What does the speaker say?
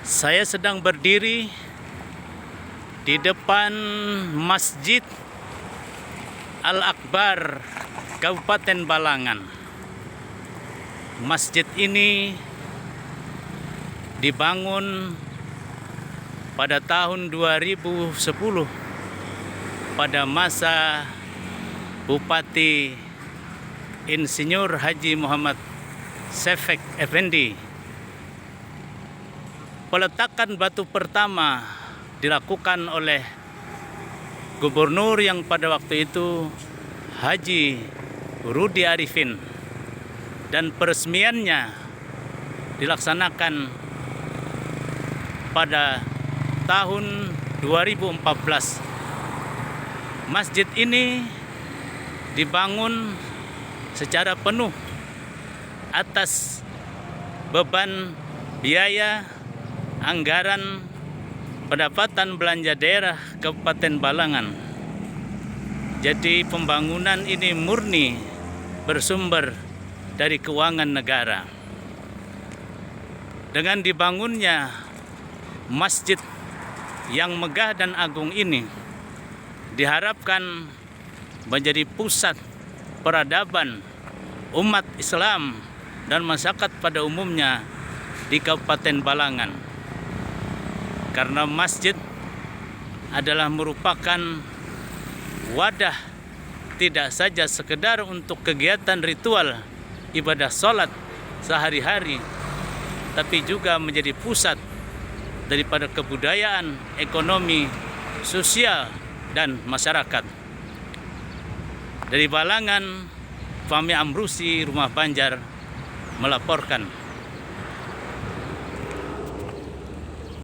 Saya sedang berdiri di depan Masjid Al-Akbar Kabupaten Balangan. Masjid ini dibangun pada tahun 2010 pada masa Bupati Insinyur Haji Muhammad Sefek Effendi. Peletakan batu pertama dilakukan oleh gubernur yang pada waktu itu Haji Rudi Arifin, dan peresmiannya dilaksanakan pada tahun 2014. Masjid ini dibangun secara penuh atas beban biaya anggaran pendapatan belanja daerah Kabupaten Balangan. Jadi pembangunan ini murni bersumber dari keuangan negara. Dengan dibangunnya masjid yang megah dan agung ini diharapkan menjadi pusat peradaban umat Islam dan masyarakat pada umumnya di Kabupaten Balangan. Karena masjid adalah merupakan wadah tidak saja sekedar untuk kegiatan ritual ibadah sholat sehari-hari, tapi juga menjadi pusat daripada kebudayaan, ekonomi, sosial, dan masyarakat. Dari Balangan, Fahmi Amrusi, Rumah Banjar, melaporkan.